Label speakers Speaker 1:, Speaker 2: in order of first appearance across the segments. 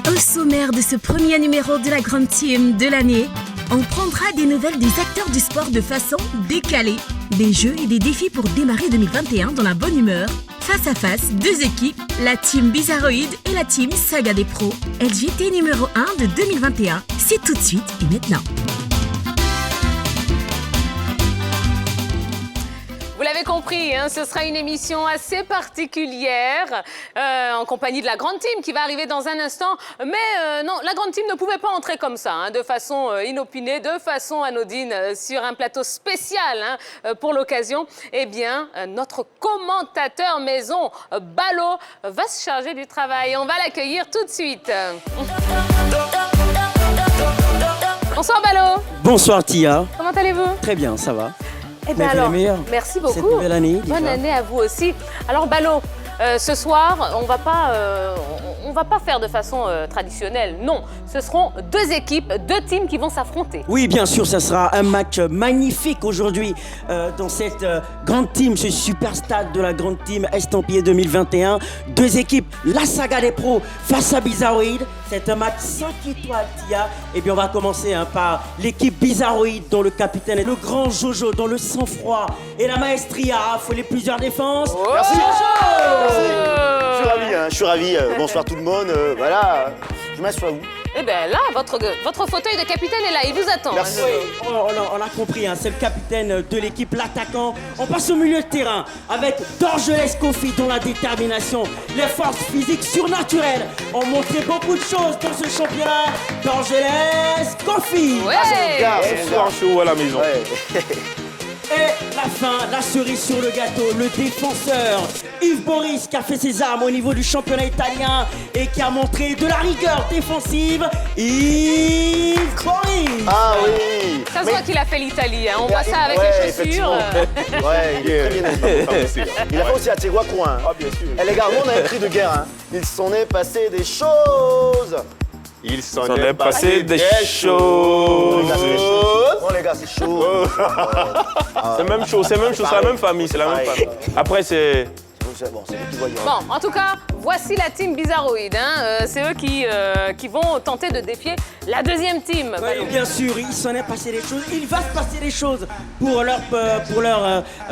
Speaker 1: Au sommaire de ce premier numéro de la Grande Team de l'année, on prendra des nouvelles des acteurs du sport de façon décalée. Des jeux et des défis pour démarrer 2021 dans la bonne humeur. Face à face, deux équipes, la team Bizarroïde et la team Saga des Pros. LGT numéro 1 de 2021, c'est tout de suite et maintenant.
Speaker 2: Vous l'avez compris, hein, ce sera une émission assez particulière en compagnie de la Grande Team qui va arriver dans un instant. Mais non, la Grande Team ne pouvait pas entrer comme ça, hein, de façon inopinée, de façon anodine, sur un plateau spécial pour l'occasion. Eh bien, notre commentateur maison, Balo, va se charger du travail. On va l'accueillir tout de suite. Bonsoir Balo.
Speaker 3: Bonsoir Tia.
Speaker 2: Comment allez-vous?
Speaker 3: Très bien, ça va.
Speaker 2: Eh bien alors, merci beaucoup.
Speaker 3: Cette nouvelle année.
Speaker 2: Bonne année à vous aussi. Alors Balo, ce soir, on va pas faire de façon traditionnelle. Non, ce seront deux équipes, deux teams qui vont s'affronter.
Speaker 3: Oui, bien sûr, ça sera un match magnifique aujourd'hui dans cette grande team, ce super stade de la grande team estampillé 2021. Deux équipes, la Saga des Pros face à Bizarroïde. C'est un match 5 étoiles, Tia. Et bien, on va commencer par l'équipe Bizarroïde, dont le capitaine est le grand Jojo, dont le sang-froid et la maestria a affolé plusieurs défenses.
Speaker 2: Oh,
Speaker 4: merci,
Speaker 2: Jojo.
Speaker 4: Je suis ravi. Bonsoir tout le monde. Voilà, je m'assois où?
Speaker 2: Eh bien là, votre fauteuil de capitaine est là, il vous attend.
Speaker 4: Merci.
Speaker 3: Oui, on a compris, hein, c'est le capitaine de l'équipe, l'attaquant. On passe au milieu de terrain avec Dorgelès Kofi, dont la détermination, les forces physiques surnaturelles ont montré beaucoup de choses dans ce championnat. Dorgelès Kofi.
Speaker 2: Ouais.
Speaker 4: C'est mon gars.
Speaker 5: chaud à la maison.
Speaker 4: Ouais.
Speaker 3: Et la fin, la cerise sur le gâteau, le défenseur Yves Boris qui a fait ses armes au niveau du championnat italien et qui a montré de la rigueur défensive, Yves Boris.
Speaker 4: Ah oui.
Speaker 2: Ça se voit qu'il a fait l'Italie, hein. On voit ça avec
Speaker 4: Ouais,
Speaker 2: les chaussures.
Speaker 4: Ouais, il est très bien. Il a fait aussi à Tegua Coin.
Speaker 5: Ah, bien sûr.
Speaker 4: Et les gars, nous, on a un cri de guerre. Hein. Il s'en est passé des choses.
Speaker 5: Il s'en est passé des choses.
Speaker 4: Bon, les gars, c'est chaud.
Speaker 5: C'est même chaud, c'est la même famille, c'est la même famille. Après, c'est...
Speaker 4: Bon, c'est vous qui voyez.
Speaker 2: Bon, en tout cas, voici la team Bizarroïde. Hein. C'est eux qui vont tenter de défier la deuxième team.
Speaker 3: Oui, bien sûr, il s'en est passé des choses. Il va se passer des choses pour leur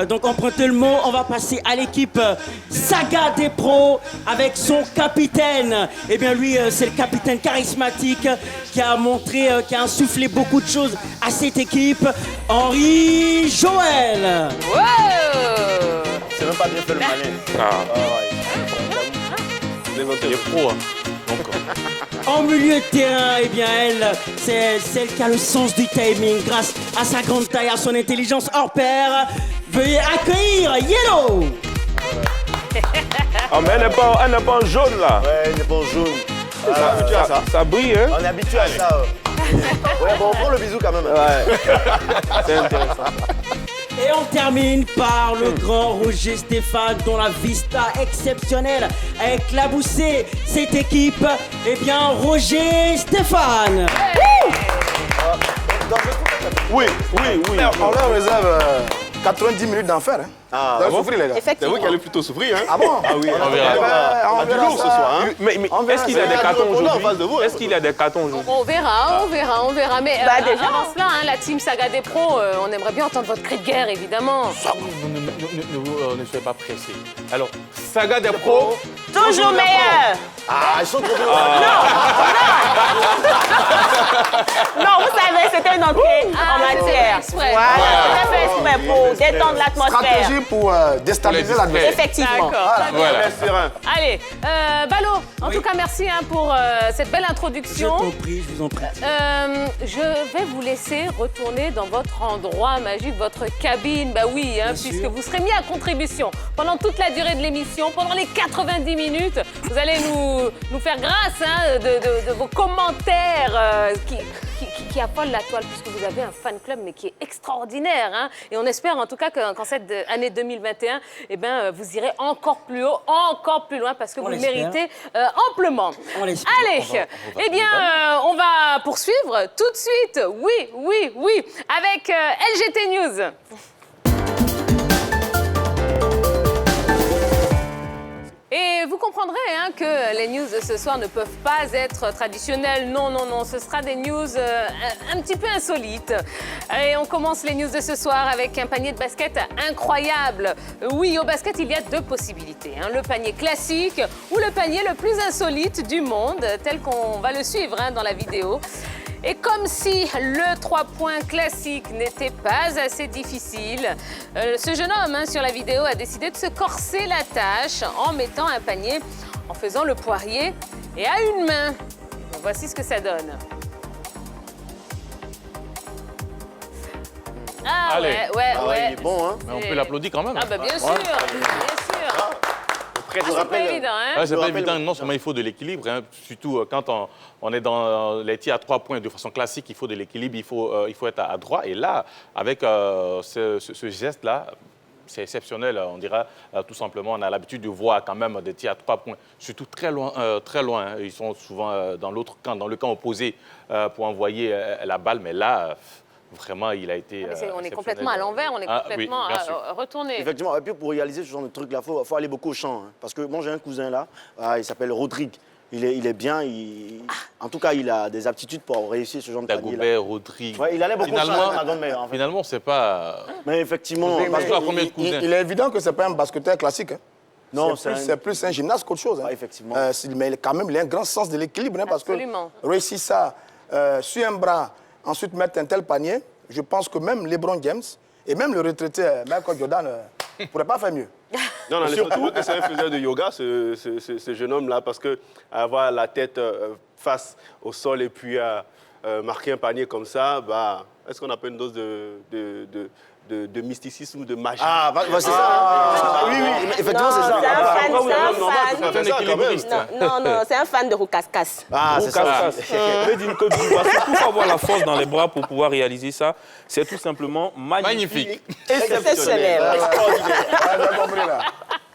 Speaker 3: donc emprunter le mot. On va passer à l'équipe Saga des Pros avec son capitaine. Eh bien, lui, c'est le capitaine charismatique qui a montré, qui a insufflé beaucoup de choses à cette équipe. Henri Joël.
Speaker 2: Wow.
Speaker 4: C'est même pas bien fait le malin.
Speaker 5: Il est pro, hein. Donc,
Speaker 3: En milieu de terrain, eh bien elle, c'est celle qui a le sens du timing grâce à sa grande taille, à son intelligence hors pair. Veuillez accueillir Yellow.
Speaker 5: ah, mais elle n'est pas en jaune, là.
Speaker 4: Ouais, il est pas jaune.
Speaker 5: Ça brille, hein.
Speaker 4: On est habitué à ça. Ouais, bon, on prend le bisou quand même.
Speaker 5: C'est intéressant.
Speaker 3: Et on termine par le grand Roger Stéphane, dont la vista exceptionnelle a éclaboussé cette équipe. Eh bien, Roger Stéphane.
Speaker 6: Oui. On leur réserve 90 minutes d'enfer. Hein.
Speaker 4: Ah,
Speaker 6: Vous allez souffrir, les gars.
Speaker 5: C'est vous qui allez plutôt souffrir, hein.
Speaker 6: Ah bon?
Speaker 5: Ah oui, on
Speaker 6: On
Speaker 5: verra.
Speaker 6: verra
Speaker 4: lourd ce soir, hein.
Speaker 5: Mais
Speaker 6: On verra,
Speaker 5: est-ce qu'il y a
Speaker 6: c'est
Speaker 5: des cartons
Speaker 4: on est en face de vous,
Speaker 5: aujourd'hui?
Speaker 4: hein.
Speaker 5: Est-ce qu'il y a des cartons aujourd'hui?
Speaker 2: On verra. Mais déjà, avant cela, hein, la team Saga des Pros, on aimerait bien entendre votre cri de guerre, évidemment.
Speaker 5: Ne soyez pas pressés. Alors, Saga des Pros.
Speaker 7: Toujours meilleur.
Speaker 4: Ah, ils sont trop bien.
Speaker 7: Non, vous savez, c'était une entrée en
Speaker 2: c'était
Speaker 7: matière.
Speaker 2: exprès.
Speaker 7: Voilà, tout à fait exprès pour détendre l'atmosphère.
Speaker 6: Stratégie pour déstabiliser l'adversaire.
Speaker 7: Effectivement.
Speaker 2: D'accord.
Speaker 5: Voilà.
Speaker 2: Allez, Balo, en tout cas, merci hein, pour cette belle
Speaker 3: Je
Speaker 2: introduction.
Speaker 3: je vous en prie.
Speaker 2: Je vais vous laisser retourner dans votre endroit magique, votre cabine. Bah oui, hein, puisque
Speaker 3: sûr.
Speaker 2: vous serez mis à contribution pendant toute la durée de l'émission, pendant les 90 minutes. Vous allez nous faire grâce hein, de vos commentaires qui affolent la toile, puisque vous avez un fan club, mais qui est extraordinaire. Hein. Et on espère en tout cas qu'en cette année 2021, eh ben, vous irez encore plus haut, encore plus loin, parce que vous le méritez amplement.
Speaker 3: On l'espère.
Speaker 2: Allez, eh bien, on va poursuivre tout de suite. Oui, avec LGT News. Et vous comprendrez hein, que les news de ce soir ne peuvent pas être traditionnelles. Non, non, non, ce sera des news un petit peu insolites. Et on commence les news de ce soir avec un panier de basket incroyable. Oui, au basket, il y a deux possibilités. Hein, le panier classique ou le panier le plus insolite du monde, tel qu'on va le suivre hein, dans la vidéo. Et comme si le 3 points classique n'était pas assez difficile, ce jeune homme hein, sur la vidéo a décidé de se corser la tâche en mettant un panier, en faisant le poirier et à une main. Donc, voici ce que ça donne. Ah
Speaker 5: Allez.
Speaker 2: ouais.
Speaker 4: Il est bon, hein.
Speaker 5: Mais on peut l'applaudir quand même.
Speaker 2: Ah bah bien sûr, bien sûr. C'est pas évident, hein?
Speaker 5: Ouais, c'est pas évident. Non seulement il faut de l'équilibre, hein, surtout quand on est dans les tirs à 3 points de façon classique, il faut de l'équilibre, il faut être à droit. Et là, avec ce geste-là, c'est exceptionnel, on dira tout simplement. On a l'habitude de voir quand même des tirs à 3 points, surtout très loin. Hein. Ils sont souvent dans l'autre camp, dans le camp opposé pour envoyer la balle. Mais là, vraiment, il a été.
Speaker 2: On est complètement à l'envers, on est complètement retourné.
Speaker 4: Effectivement, et puis pour réaliser ce genre de truc-là, il faut aller beaucoup au champ. Hein. Parce que moi, j'ai un cousin là, il s'appelle Rodrigue. Il est bien, en tout cas, il a des aptitudes pour réussir ce genre de panier-là.
Speaker 5: Dagobert, Rodrigue.
Speaker 4: Ouais, il allait beaucoup au champ, Dragon Meyer, en fait.
Speaker 5: Finalement, c'est pas.
Speaker 4: Mais effectivement,
Speaker 6: Il est évident que ce n'est pas un basketteur classique. Hein.
Speaker 4: Non,
Speaker 6: c'est plus un gymnaste qu'autre chose. Hein.
Speaker 4: Ouais, effectivement.
Speaker 6: Mais quand même, il a un grand sens de l'équilibre. Hein, parce que réussir ça sur un bras, ensuite mettre un tel panier, je pense que même LeBron James et même le retraité Michael Jordan ne pourraient pas faire mieux.
Speaker 8: Non, surtout que c'est un faiseur de yoga, ce jeune homme-là, parce qu'avoir la tête face au sol et puis marquer un panier comme ça, bah, est-ce qu'on appelle une dose de mysticisme ou de magie?
Speaker 4: Ah, c'est ça. Oui, effectivement, c'est ça.
Speaker 7: Non, c'est un fan de Roucascas.
Speaker 4: Ah, c'est ça.
Speaker 5: D'une Côte d'Ivoire, surtout faut avoir la force dans les bras pour pouvoir réaliser ça. C'est tout simplement magnifique.
Speaker 7: Exceptionnel.
Speaker 6: J'ai compris là.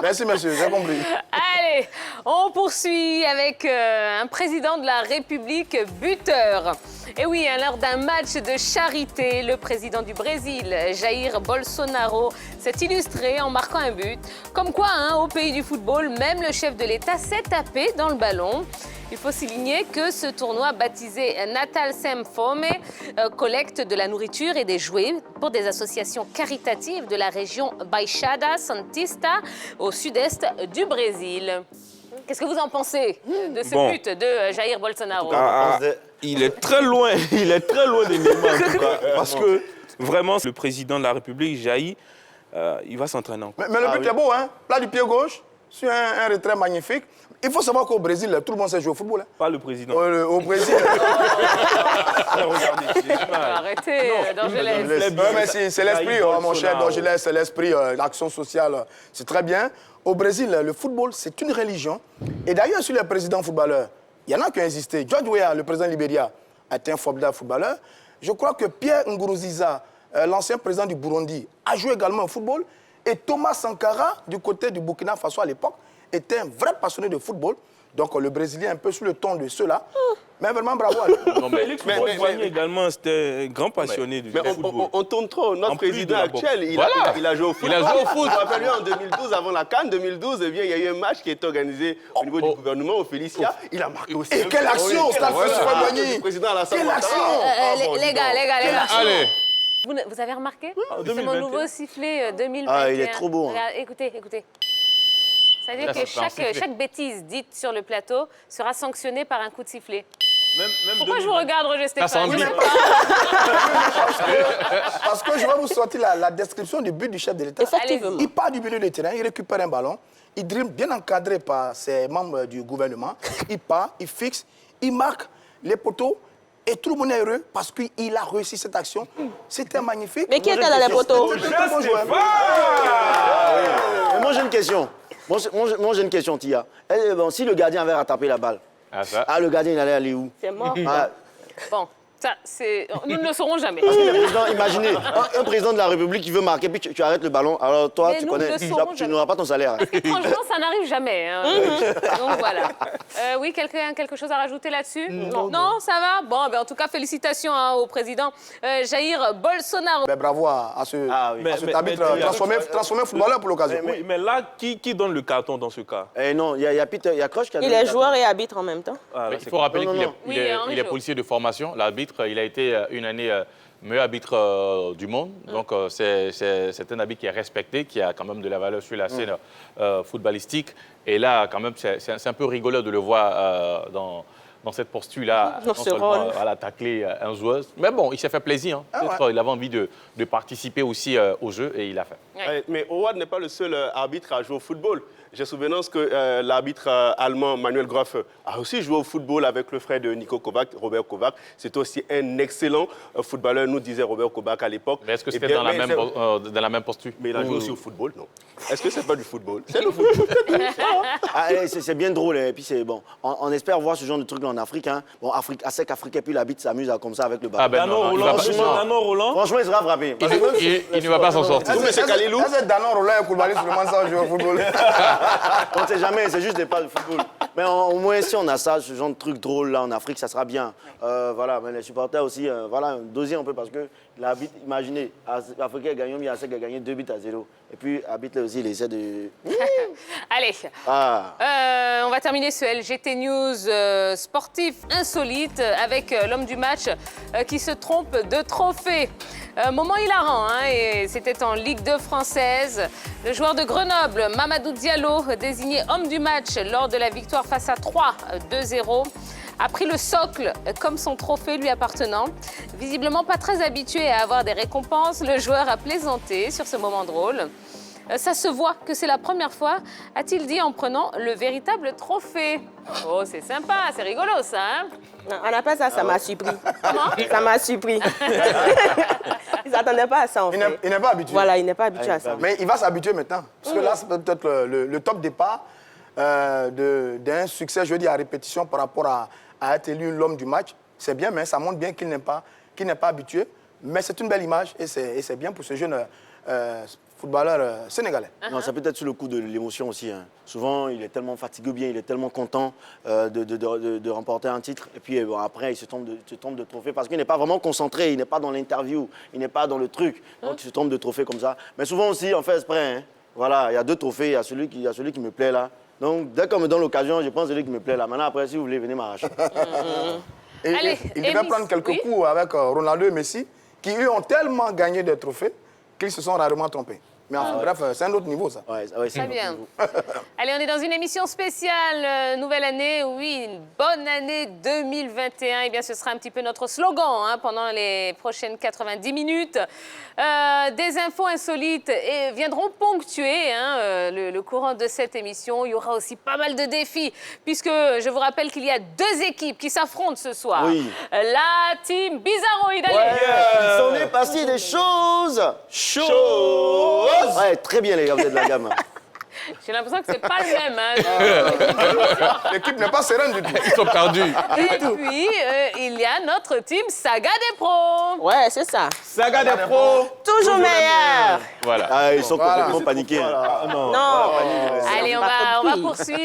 Speaker 6: Merci, monsieur, j'ai compris.
Speaker 2: Allez, on poursuit avec un président de la République buteur. Et oui, lors d'un match de charité, le président du Brésil, Jair Bolsonaro, s'est illustré en marquant un but. Comme quoi, hein, au pays du football, même le chef de l'État s'est tapé dans le ballon. Il faut souligner que ce tournoi baptisé Natal Sem Fome collecte de la nourriture et des jouets pour des associations caritatives de la région Baixada Santista au sud-est du Brésil. Qu'est-ce que vous en pensez de ce but de Jair Bolsonaro?
Speaker 5: Il est très loin, des Neymar en tout cas. Parce que vraiment, le président de la République, Jair, il va s'entraîner encore.
Speaker 6: Mais le but est beau, hein? Plat du pied gauche, sur un retrait magnifique. Il faut savoir qu'au Brésil, tout le monde sait jouer au football. Hein.
Speaker 5: Pas le président.
Speaker 6: Au Brésil.
Speaker 2: Arrêtez, Dorgelès.
Speaker 6: C'est l'esprit, mon cher Dorgelès, c'est l'esprit, l'action sociale, c'est très bien. Au Brésil, le football, c'est une religion. Et d'ailleurs, sur les présidents footballeurs, il y en a qui ont existé. George Weah, le président Libéria, a été un formidable footballeur. Je crois que Pierre Nkurunziza, l'ancien président du Burundi, a joué également au football. Et Thomas Sankara, du côté du Burkina Faso à l'époque, était un vrai passionné de football. Donc le Brésilien un peu sur le ton de ceux-là. Mais vraiment bravo à lui.
Speaker 5: Félix Houphouët-Boigny également, c'était un grand passionné du football.
Speaker 8: On tourne trop. Notre président actuel, il a joué au foot.
Speaker 5: Il a joué au foot.
Speaker 8: Je me rappelle en 2012, avant la CAN 2012, eh bien, il y a eu un match qui est organisé au niveau du gouvernement, au Félicia. Il a marqué aussi.
Speaker 6: Et quelle action, Stade Houphouët-Boigny!
Speaker 8: Quelle
Speaker 2: action! Les gars.
Speaker 5: Allez.
Speaker 2: Vous avez remarqué? C'est mon nouveau sifflet 2021.
Speaker 4: Ah, il est trop beau. Hein.
Speaker 2: Écoutez. Ça veut dire que chaque bêtise dite sur le plateau sera sanctionnée par un coup de sifflet. Pourquoi je vous regarde, Roger Stéphane?
Speaker 6: Parce que je vais vous sortir la description du but du chef de l'État.
Speaker 7: Effectivement.
Speaker 6: Il part du milieu du terrain, il récupère un ballon, il dribble bien encadré par ses membres du gouvernement, il part, il fixe, il marque les poteaux. Et tout le monde est heureux parce qu'il a réussi cette action. C'était magnifique.
Speaker 7: Mais qui était dans les poteaux?
Speaker 4: Moi, j'ai une question. Moi, j'ai une question, Tia. Si le gardien avait rattrapé la balle, le gardien, il allait aller où?
Speaker 7: C'est mort.
Speaker 2: Bon, Ça, nous ne le saurons jamais.
Speaker 4: Parce que les présidents, imaginez, un président de la République qui veut marquer, puis tu arrêtes le ballon. Alors toi,
Speaker 2: Mais
Speaker 4: tu
Speaker 2: nous
Speaker 4: connais,
Speaker 2: ne le saurons
Speaker 4: tu n'auras pas ton salaire.
Speaker 2: Franchement, ça n'arrive jamais. Hein. Donc voilà. Oui, quelqu'un a quelque chose à rajouter là-dessus? Non, ça va? Bon, ben, en tout cas, félicitations hein, au président Jair Bolsonaro.
Speaker 6: Ben, bravo à cet
Speaker 9: mais
Speaker 6: arbitre
Speaker 9: il y a-
Speaker 6: transformé footballeur pour l'occasion.
Speaker 9: Oui, mais là, qui donne le carton dans ce cas?
Speaker 4: Non, il y a Peter, il y a Croche qui a
Speaker 7: Il
Speaker 4: donné
Speaker 7: est
Speaker 4: le
Speaker 7: joueur et arbitre en même temps.
Speaker 9: Ah, là,
Speaker 5: Il faut rappeler
Speaker 4: Non,
Speaker 5: qu'il
Speaker 4: non,
Speaker 5: est,
Speaker 4: non.
Speaker 5: il
Speaker 2: Oui,
Speaker 5: est-
Speaker 2: Henri
Speaker 5: il est
Speaker 2: Jo.
Speaker 5: policier de formation. L'arbitre, il a été une année meilleur arbitre du monde. Donc, c'est un arbitre qui est respecté, qui a quand même de la valeur sur la scène footballistique. Et là, quand même, c'est un peu rigolo de le voir dans cette posture-là,
Speaker 7: Dans
Speaker 5: non
Speaker 7: ce
Speaker 5: seulement
Speaker 7: rôle.
Speaker 5: à tacler un joueur. Mais bon, il s'est fait plaisir. Hein. Peut-être, il avait envie de participer aussi au jeu et il l'a fait.
Speaker 2: Ouais.
Speaker 8: Mais Howard n'est pas le seul arbitre à jouer au football. J'ai souvenance que l'arbitre allemand Manuel Groff a aussi joué au football avec le frère de Niko Kovac, Robert Kovac. C'est aussi un excellent footballeur, nous disait Robert Kovac à l'époque.
Speaker 5: Mais est-ce que
Speaker 8: Eh
Speaker 5: c'était
Speaker 8: bien,
Speaker 5: dans la même posture?
Speaker 8: Mais il a joué aussi au football, non? Est-ce que c'est pas du football? C'est le football.
Speaker 4: C'est bien drôle. Et puis c'est bon. On espère voir ce genre de truc là en Afrique. Hein. Bon, Afrique, à sec Afrique, puis l'arbitre s'amuse comme ça avec le ballon.
Speaker 5: Ah ben non, il va pas-
Speaker 9: Danon Roland.
Speaker 4: Franchement, il sera frappé.
Speaker 5: Il ne va pas s'en sortir.
Speaker 8: Mais c'est Kalilou.
Speaker 6: Est-ce que Danon Roland est Koulibaly seulement sans jouer au football?
Speaker 4: On ne sait jamais, c'est juste des pas de football. Mais au moins, si on a ça, ce genre de truc drôle là en Afrique, ça sera bien. Voilà, mais les supporters aussi, voilà, doser un peu parce que l'arbitre, imaginez, Africain a gagné, mais Asek a gagné 2-0. Et puis, l'arbitre là aussi, il essaie de.
Speaker 2: Allez. On va terminer ce LGT News sportif insolite avec l'homme du match qui se trompe de trophée. Moment hilarant, hein, et c'était en Ligue 2 française. Le joueur de Grenoble, Mamadou Diallo, désigné homme du match lors de la victoire face à 3, 2-0. A pris le socle comme son trophée lui appartenant. Visiblement pas très habitué à avoir des récompenses, le joueur a plaisanté sur ce moment drôle. Ça se voit que c'est la première fois, a-t-il dit en prenant le véritable trophée. Oh, c'est sympa, c'est rigolo ça, hein?
Speaker 7: Non, on appelle ça, ça m'a surpris.
Speaker 2: Comment?
Speaker 7: Ça m'a surpris. Ils s'attendaient pas à ça, en fait.
Speaker 6: Il n'est pas habitué.
Speaker 7: Voilà, il n'est pas habitué à ça.
Speaker 6: Mais il va s'habituer maintenant. Parce que là, c'est peut-être le top départ d'un succès, je veux dire, à répétition par rapport à être élu l'homme du match. C'est bien, mais ça montre bien qu'il n'est pas habitué. Mais c'est une belle image et c'est bien pour ce jeune footballeur sénégalais.
Speaker 4: Non, ça peut être sur le coup de l'émotion aussi. Hein. Souvent, il est tellement fatigué ou bien il est tellement content de remporter un titre. Et puis bon, après, il se trompe de trophée parce qu'il n'est pas vraiment concentré, il n'est pas dans l'interview, il n'est pas dans le truc. Donc, il se trompe de trophée comme ça. Mais souvent aussi, on fait exprès. Hein. Voilà, il y a 2 trophées, il y a celui qui me plaît là. Donc, dès qu'on me donne l'occasion, je prends celui qui me plaît là. Maintenant, après, si vous voulez, venez m'arracher.
Speaker 2: Allez,
Speaker 6: Il devait prendre quelques coups avec Ronaldo et Messi, qui eux ont tellement gagné des trophées qu'ils se sont rarement trompés. Mais enfin, bref, c'est un autre niveau, ça.
Speaker 4: Ouais,
Speaker 2: Très bien. Allez, on est dans une émission spéciale, nouvelle année, oui, une bonne année 2021. Eh bien, ce sera un petit peu notre slogan hein, pendant les prochaines 90 minutes. Des infos insolites et viendront ponctuer hein, le courant de cette émission. Il y aura aussi pas mal de défis, puisque je vous rappelle qu'il y a 2 équipes qui s'affrontent ce soir.
Speaker 4: Oui.
Speaker 2: La team Bizarroïde.
Speaker 4: Il s'en est passé des choses chaudes. Ouais, très bien les gars, vous êtes de la gamme.
Speaker 2: J'ai l'impression que c'est pas le même. Hein.
Speaker 6: L'équipe n'est pas sereine du tout.
Speaker 5: Ils sont perdus.
Speaker 2: Et puis, il y a notre team Saga des pros.
Speaker 7: Ouais, c'est ça.
Speaker 9: Saga des pros.
Speaker 7: Toujours meilleur.
Speaker 5: Voilà.
Speaker 4: Ah, ils sont complètement paniqués. hein.
Speaker 7: Non.
Speaker 2: Allez, on va poursuivre.